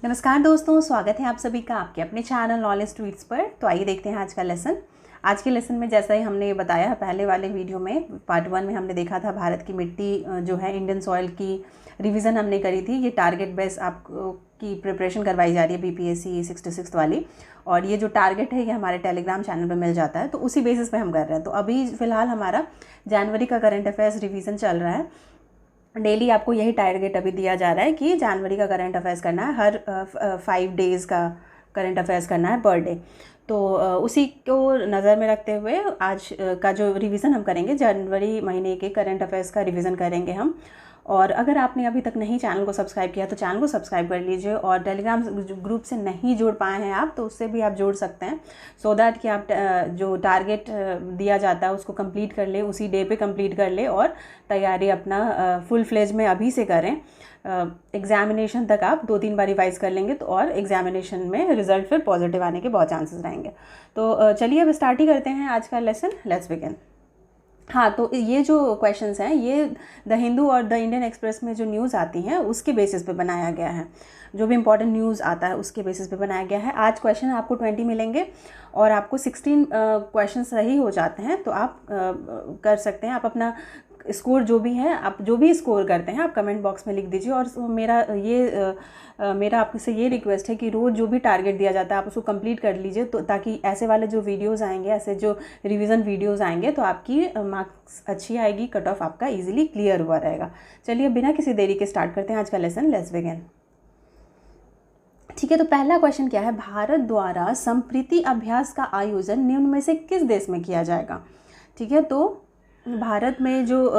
नमस्कार दोस्तों, स्वागत है आप सभी का आपके अपने चैनल नॉलेज ट्वीट्स पर। तो आइए देखते हैं आज का लेसन। आज के लेसन में जैसा ही हमने बताया पहले वाले वीडियो में, पार्ट 1 में हमने देखा था भारत की मिट्टी जो है इंडियन सॉइल की रिवीजन हमने करी थी। ये टारगेट बेस आपको की प्रिपरेशन करवाई जा रही है BPSC 66 वाली, और ये जो टारगेट है ये हमारे टेलीग्राम चैनल पर मिल जाता है, तो उसी बेसिस पे हम कर रहे हैं। तो अभी फ़िलहाल हमारा जनवरी का करंट अफेयर्स रिवीजन चल रहा है। डेली आपको यही टारगेट अभी दिया जा रहा है कि जनवरी का करंट अफेयर्स करना है, हर 5 डेज़ का करंट अफेयर्स करना है पर डे। तो उसी को नज़र में रखते हुए आज का जो रिवीजन हम करेंगे, जनवरी महीने के करंट अफेयर्स का रिवीजन करेंगे हम। और अगर आपने अभी तक नहीं चैनल को सब्सक्राइब किया तो चैनल को सब्सक्राइब कर लीजिए, और टेलीग्राम ग्रुप से नहीं जुड़ पाए हैं आप तो उससे भी आप जुड़ सकते हैं, सो दैट कि आप जो टारगेट दिया जाता है उसको कंप्लीट कर ले, उसी डे पे कंप्लीट कर ले, और तैयारी अपना फुल फ्लेज में अभी से करें। एग्जामिनेशन तक आप 2-3 बार रिवाइज कर लेंगे तो और एग्जामिनेशन में रिजल्ट फिर पॉजिटिव आने के बहुत चांसेस रहेंगे। तो चलिए अब स्टार्ट ही करते हैं आज का लेसन। Let's begin. हाँ, तो ये जो क्वेश्चंस हैं ये द हिंदू और द इंडियन एक्सप्रेस में जो न्यूज़ आती हैं उसके बेसिस पे बनाया गया है। जो भी इंपॉर्टेंट न्यूज़ आता है उसके बेसिस पे बनाया गया है। आज क्वेश्चन आपको 20 मिलेंगे और आपको 16 क्वेश्चन सही हो जाते हैं तो आप कर सकते हैं। आप अपना स्कोर जो भी है, आप जो भी स्कोर करते हैं आप कमेंट बॉक्स में लिख दीजिए। और मेरा आपसे ये रिक्वेस्ट है कि रोज़ जो भी टारगेट दिया जाता है आप उसको कंप्लीट कर लीजिए, तो ताकि ऐसे वाले जो वीडियोस आएंगे, ऐसे जो रिवीजन वीडियोस आएंगे तो आपकी मार्क्स अच्छी आएगी, कट ऑफ आपका इजीली क्लियर हुआ रहेगा। चलिए बिना किसी देरी के स्टार्ट करते हैं आज का लेसन। Let's begin. ठीक है, तो पहला क्वेश्चन क्या है? भारत द्वारा संप्रीति अभ्यास का आयोजन निम्न में से किस देश में किया जाएगा? ठीक है, तो भारत में जो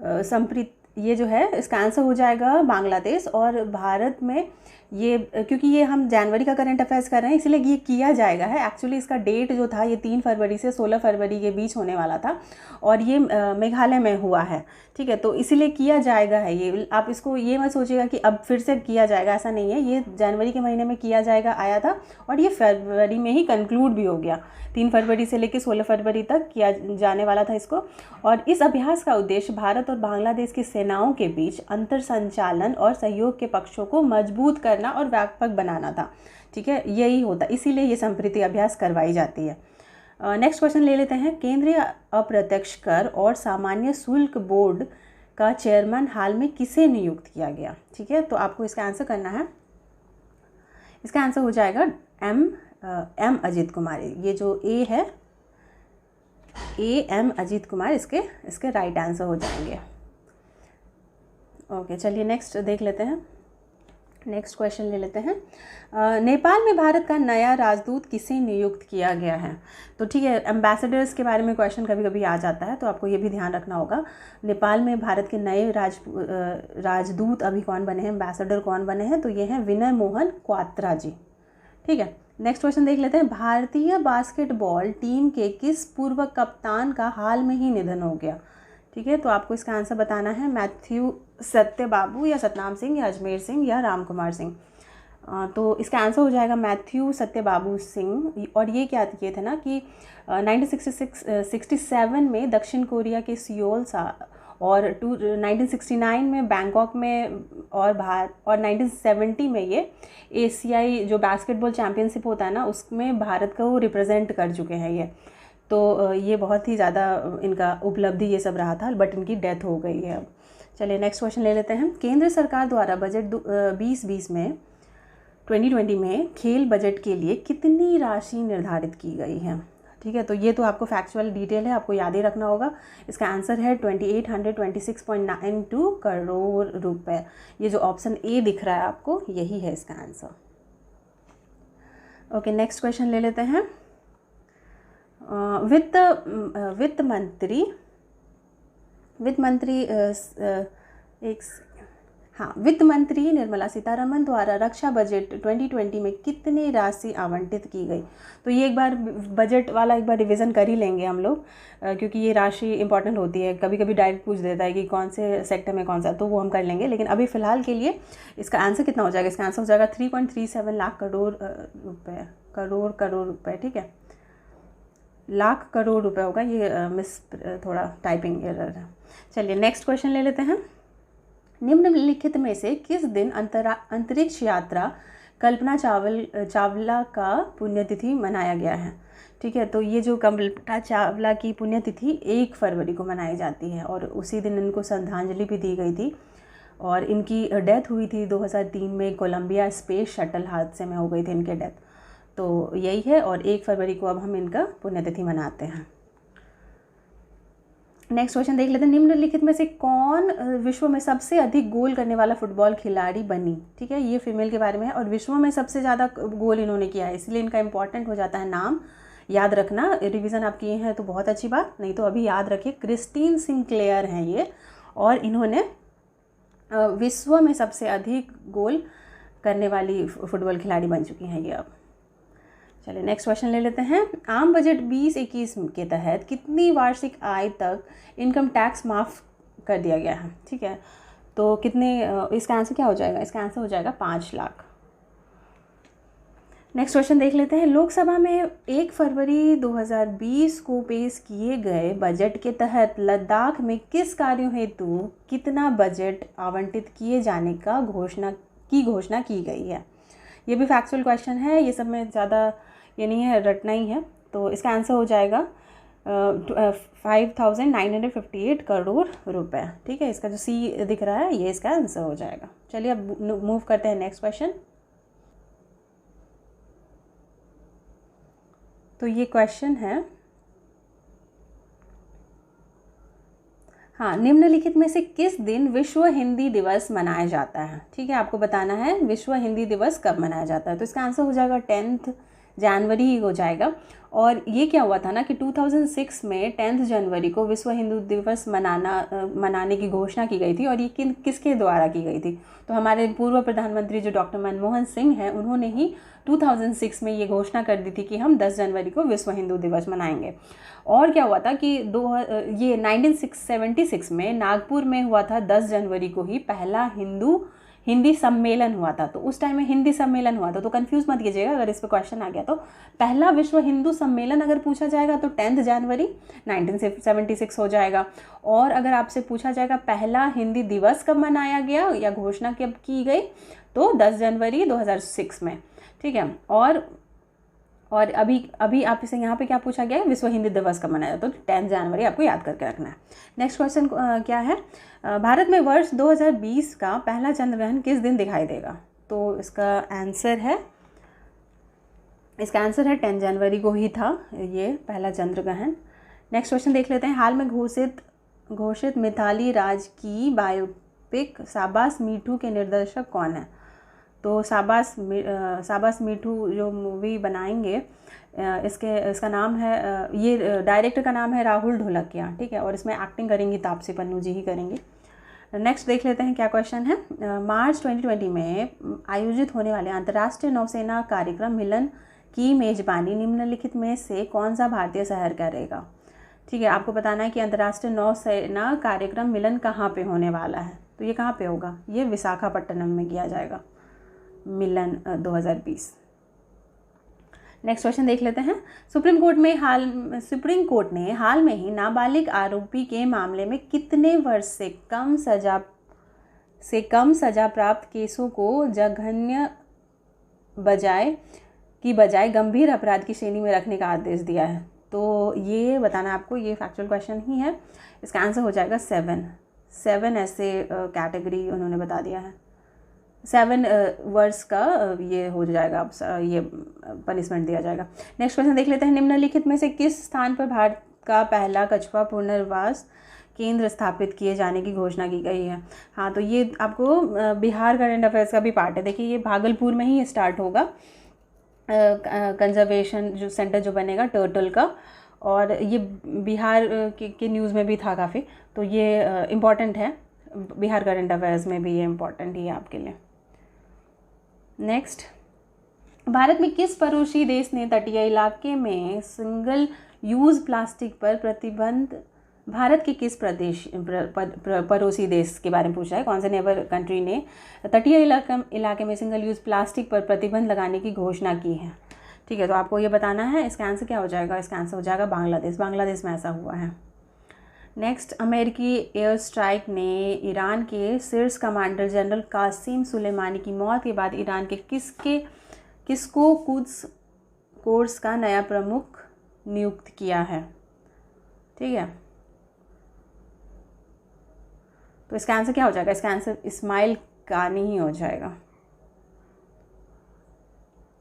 संप्रीति ये जो है इसका आंसर हो जाएगा बांग्लादेश। और भारत में ये, क्योंकि ये हम जनवरी का करंट अफेयर्स कर रहे हैं इसलिए ये किया जाएगा है। एक्चुअली इसका डेट जो था ये 3 फरवरी से 16 फरवरी के बीच होने वाला था, और ये मेघालय में हुआ है। ठीक है, तो इसीलिए किया जाएगा है ये। आप इसको ये मत सोचिएगा कि अब फिर से किया जाएगा, ऐसा नहीं है। ये जनवरी के महीने में किया जाएगा आया था और ये फरवरी में ही कंक्लूड भी हो गया। 3 फरवरी से लेकर 16 फरवरी तक किया जाने वाला था इसको। और इस अभ्यास का उद्देश्य भारत और बांग्लादेश की सेनाओं के बीच अंतर संचालन और सहयोग के पक्षों को मजबूत करना और व्यापक बनाना था। ठीक है, यही होता, इसीलिए ये संप्रीति अभ्यास करवाई जाती है। नेक्स्ट क्वेश्चन ले लेते हैं। केंद्रीय अप्रत्यक्ष कर और सामान्य शुल्क बोर्ड का चेयरमैन हाल में किसे नियुक्त किया गया? ठीक है, तो आपको इसका आंसर करना है। इसका आंसर हो जाएगा एम अजीत कुमार। ये जो ए है एम अजीत कुमार, इसके राइट आंसर हो जाएंगे। ओके, चलिए नेक्स्ट देख लेते हैं। नेक्स्ट क्वेश्चन ले लेते हैं। नेपाल में भारत का नया राजदूत किसे नियुक्त किया गया है? तो ठीक है, एम्बेसडर्स के बारे में क्वेश्चन कभी कभी आ जाता है तो आपको ये भी ध्यान रखना होगा। नेपाल में भारत के नए राजदूत अभी कौन बने हैं, एम्बेसडर कौन बने हैं? तो ये हैं विनय मोहन क्वात्रा जी। ठीक है, नेक्स्ट क्वेश्चन देख लेते हैं। भारतीय बास्केटबॉल टीम के किस पूर्व कप्तान का हाल में ही निधन हो गया? ठीक है, तो आपको इसका आंसर बताना है। मैथ्यू सत्यबाबू, या सतनाम सिंह, या अजमेर सिंह, या राम कुमार सिंह। तो इसका आंसर हो जाएगा मैथ्यू सत्यबाबू सिंह। और ये क्या किए थे ना कि 1967 में दक्षिण कोरिया के सियोल और 1969 में बैंकॉक में और 1970 में ये एशियाई जो बास्केटबॉल चैम्पियनशिप होता है ना उसमें भारत को वो रिप्रेजेंट कर चुके हैं ये। तो ये बहुत ही ज़्यादा इनका उपलब्धि ये सब रहा था, बट इनकी डेथ हो गई है अब। चलिए नेक्स्ट क्वेश्चन ले लेते हैं। केंद्र सरकार द्वारा बजट 2020 में खेल बजट के लिए कितनी राशि निर्धारित की गई है? ठीक है, तो ये तो आपको फैक्चुअल डिटेल है, आपको याद ही रखना होगा। इसका आंसर है 2826.92 करोड़ रुपए। ये जो ऑप्शन ए दिख रहा है आपको, यही है इसका आंसर। ओके, नेक्स्ट क्वेश्चन ले लेते हैं। वित्त मंत्री निर्मला सीतारमण द्वारा रक्षा बजट 2020 में कितनी राशि आवंटित की गई? तो ये एक बार बजट वाला एक बार रिवीजन कर ही लेंगे हम लोग, क्योंकि ये राशि इंपॉर्टेंट होती है। कभी कभी डायरेक्ट पूछ देता है कि कौन से सेक्टर में कौन सा, तो वो हम कर लेंगे। लेकिन अभी फ़िलहाल के लिए इसका आंसर कितना हो जाएगा? इसका आंसर हो जाएगा 3.37 लाख करोड़ रुपये। ठीक है, लाख करोड़ रुपए होगा, ये मिस थोड़ा टाइपिंग एरर है। चलिए नेक्स्ट क्वेश्चन ले लेते हैं। निम्नलिखित में से किस दिन अंतरिक्ष यात्रा कल्पना चावला का पुण्यतिथि मनाया गया है। ठीक है, तो ये जो कल्पना चावला की पुण्यतिथि 1 फरवरी को मनाई जाती है और उसी दिन इनको श्रद्धांजलि भी दी गई थी और इनकी डेथ हुई थी 2003 में कोलंबिया स्पेस शटल हादसे में हो गई थी इनके डेथ। तो यही है और 1 फरवरी को अब हम इनका पुण्यतिथि मनाते हैं। नेक्स्ट क्वेश्चन देख लेते हैं, निम्नलिखित में से कौन विश्व में सबसे अधिक गोल करने वाला फुटबॉल खिलाड़ी बनी। ठीक है, ये फीमेल के बारे में है और विश्व में सबसे ज़्यादा गोल इन्होंने किया है, इसलिए इनका इंपॉर्टेंट हो जाता है नाम याद रखना। रिवीजन आप किए हैं तो बहुत अच्छी बात, नहीं तो अभी याद रखिए। क्रिस्टीन सिंक्लेयर हैं ये और इन्होंने विश्व में सबसे अधिक गोल करने वाली फुटबॉल खिलाड़ी बन चुकी हैं ये अब। चलिए नेक्स्ट क्वेश्चन ले लेते हैं, आम बजट 2021 के तहत कितनी वार्षिक आय तक इनकम टैक्स माफ़ कर दिया गया है। ठीक है, तो कितने, इसका आंसर क्या हो जाएगा, इसका आंसर हो जाएगा 5 लाख। नेक्स्ट क्वेश्चन देख लेते हैं, लोकसभा में 1 फरवरी 2020 को पेश किए गए बजट के तहत लद्दाख में किस कार्यों हेतु कितना बजट आवंटित किए जाने का घोषणा की गई है। ये भी फैक्चुअल क्वेश्चन है, ये सब में ज़्यादा ये नहीं है, रटना ही है। तो इसका आंसर हो जाएगा 5,958 करोड़ रुपए। ठीक है, इसका जो सी दिख रहा है ये इसका आंसर हो जाएगा। चलिए अब मूव करते हैं नेक्स्ट क्वेश्चन। तो ये क्वेश्चन है, हाँ, निम्नलिखित में से किस दिन विश्व हिंदी दिवस मनाया जाता है। ठीक है, आपको बताना है विश्व हिंदी दिवस कब मनाया जाता है। तो इसका आंसर हो जाएगा 10 जनवरी ही हो जाएगा। और ये क्या हुआ था ना कि 2006 में 10 जनवरी को विश्व हिंदू दिवस मनाने की घोषणा की गई थी और ये किसके द्वारा की गई थी। तो हमारे पूर्व प्रधानमंत्री जो डॉक्टर मनमोहन सिंह हैं उन्होंने ही 2006 में ये घोषणा कर दी थी कि हम 10 जनवरी को विश्व हिंदू दिवस मनाएंगे। और क्या हुआ था कि ये 1976 में नागपुर में हुआ था 10 जनवरी को ही पहला हिंदी सम्मेलन हुआ था। तो उस टाइम में हिंदी सम्मेलन हुआ था, तो कंफ्यूज मत कीजिएगा अगर इस पर क्वेश्चन आ गया। तो पहला विश्व हिंदू सम्मेलन अगर पूछा जाएगा तो 10 जनवरी 1976 हो जाएगा। और अगर आपसे पूछा जाएगा पहला हिंदी दिवस कब मनाया गया या घोषणा कब की गई तो 10 जनवरी 2006 में। ठीक है, और अभी आप इसे यहाँ पे क्या पूछा गया है, विश्व हिंदी दिवस कब मनाया जाता है, तो 10 जनवरी आपको याद करके रखना है। नेक्स्ट क्वेश्चन क्या है, भारत में वर्ष 2020 का पहला चंद्रग्रहण किस दिन दिखाई देगा। तो इसका आंसर है 10 जनवरी को ही था ये पहला चंद्रग्रहण। नेक्स्ट क्वेश्चन देख लेते हैं, हाल में घोषित मिताली राज की बायोपिक शाबाश मीठू के निर्देशक कौन है। तो शाबाश मीठू जो मूवी बनाएंगे इसका नाम है, ये डायरेक्टर का नाम है राहुल ढोलकिया। ठीक है, और इसमें एक्टिंग करेंगी तापसी पन्नू जी ही करेंगी। नेक्स्ट देख लेते हैं क्या क्वेश्चन है, मार्च 2020 में आयोजित होने वाले अंतर्राष्ट्रीय नौसेना कार्यक्रम मिलन की मेजबानी निम्नलिखित में से कौन सा भारतीय शहर करेगा। ठीक है, आपको बताना है कि अंतर्राष्ट्रीय नौसेना कार्यक्रम मिलन कहाँ पे होने वाला है। तो ये कहाँ पे होगा, ये विशाखापट्टनम में किया जाएगा मिलन 2020। नेक्स्ट क्वेश्चन देख लेते हैं, सुप्रीम कोर्ट ने हाल में ही नाबालिग आरोपी के मामले में कितने वर्ष से कम सजा प्राप्त केसों को जघन्य बजाय गंभीर अपराध की श्रेणी में रखने का आदेश दिया है। तो ये बताना आपको, ये फैक्चुअल क्वेश्चन ही है। इसका आंसर हो जाएगा 7 ऐसे कैटेगरी उन्होंने बता दिया है। 7 वर्ष का ये हो जाएगा, ये पनिशमेंट दिया जाएगा। नेक्स्ट क्वेश्चन देख लेते हैं, निम्नलिखित में से किस स्थान पर भारत का पहला कछुआ पुनर्वास केंद्र स्थापित किए जाने की घोषणा की गई है। हाँ, तो ये आपको बिहार करंट अफेयर्स का भी पार्ट है। देखिए ये भागलपुर में ही स्टार्ट होगा कंजर्वेशन जो सेंटर जो बनेगा टर्टल का, और ये बिहार के न्यूज़ में भी था काफ़ी। तो ये इम्पॉर्टेंट है, बिहार करंट अफेयर्स में भी ये इम्पॉर्टेंट ही है आपके लिए। नेक्स्ट, भारत में किस पड़ोसी देश ने तटीय इलाके में सिंगल यूज़ प्लास्टिक पर प्रतिबंध, भारत के किस पड़ोसी देश के बारे में पूछा है, कौन से नेबर कंट्री ने तटीय इलाके में सिंगल यूज़ प्लास्टिक पर प्रतिबंध लगाने की घोषणा की है। ठीक है, तो आपको ये बताना है। इसका आंसर क्या हो जाएगा, इसका आंसर हो जाएगा बांग्लादेश में ऐसा हुआ है। नेक्स्ट, अमेरिकी एयर स्ट्राइक ने ईरान के शीर्ष कमांडर जनरल कासिम सुलेमानी की मौत के बाद ईरान के किसको कुद्स कोर्स का नया प्रमुख नियुक्त किया है। ठीक है, तो इसका आंसर क्या हो जाएगा? इसका आंसर इस्माइल कानी ही हो जाएगा।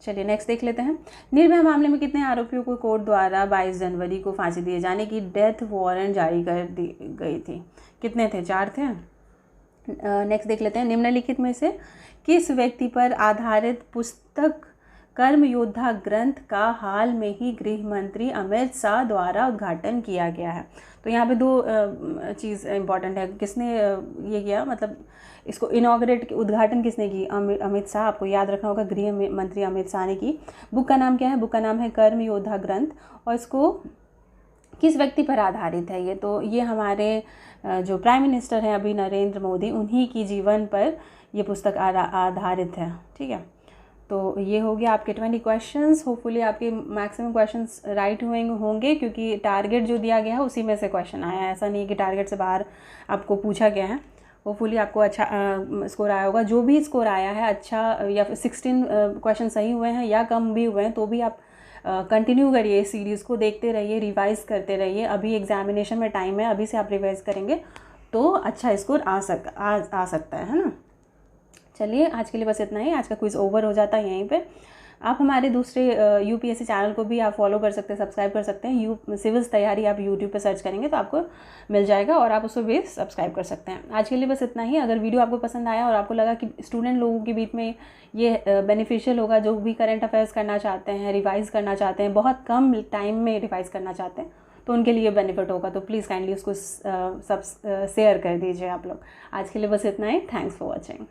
चलिए नेक्स्ट देख लेते हैं। निर्भया मामले में कितने आरोपियों को कोर्ट द्वारा 22 जनवरी को फांसी दिए जाने की डेथ वारंट जारी कर दी गई थी? कितने थे? 4 थे। नेक्स्ट देख लेते हैं। निम्नलिखित में से किस व्यक्ति पर आधारित पुस्तक कर्म योद्धा ग्रंथ का हाल में ही गृह मंत्री अमित शाह द्वारा उद्घाटन किया गया है? तो यहाँ पे 2 चीज़ इंपॉर्टेंट है। किसने ये किया, मतलब इसको इनॉग्रेट, उद्घाटन किसने की? अमित शाह। आपको याद रखना होगा, गृह मंत्री अमित शाह ने की। बुक का नाम क्या है? बुक का नाम है कर्म योद्धा ग्रंथ। और इसको किस व्यक्ति पर आधारित है ये? तो ये हमारे जो प्राइम मिनिस्टर हैं अभी, नरेंद्र मोदी, उन्हीं की जीवन पर ये पुस्तक आधारित है। ठीक है, तो ये हो गया आपके 20 क्वेश्चंस। होपफुली आपके मैक्सिमम क्वेश्चंस राइट होंगे क्योंकि टारगेट जो दिया गया है उसी में से क्वेश्चन आया है। ऐसा नहीं है कि टारगेट से बाहर आपको पूछा गया है। होपफुली आपको अच्छा स्कोर आया होगा। जो भी स्कोर आया है अच्छा, या फिर 16 क्वेश्चन सही हुए हैं या कम भी हुए हैं, तो भी आप कंटिन्यू करिए, इस सीरीज़ को देखते रहिए, रिवाइज करते रहिए। अभी एग्जामिनेशन में टाइम है, अभी से आप रिवाइज करेंगे तो अच्छा स्कोर आ सकता है ना। चलिए आज के लिए बस इतना ही। आज का क्विज़ ओवर हो जाता है यहीं पे। आप हमारे दूसरे यूपीएससी चैनल को भी आप फॉलो कर सकते हैं, सब्सक्राइब कर सकते हैं। सिविल्स तैयारी आप यूट्यूब पे सर्च करेंगे तो आपको मिल जाएगा और आप उसको भी सब्सक्राइब कर सकते हैं। आज के लिए बस इतना ही। अगर वीडियो आपको पसंद आया और आपको लगा कि स्टूडेंट लोगों के बीच में ये बेनिफिशियल होगा, जो भी करंट अफेयर्स करना चाहते हैं, रिवाइज़ करना चाहते हैं, बहुत कम टाइम में रिवाइज़ करना चाहते हैं, तो उनके लिए बेनिफिट होगा, तो प्लीज़ काइंडली उसको शेयर कर दीजिए आप लोग। आज के लिए बस इतना ही। Thanks for watching.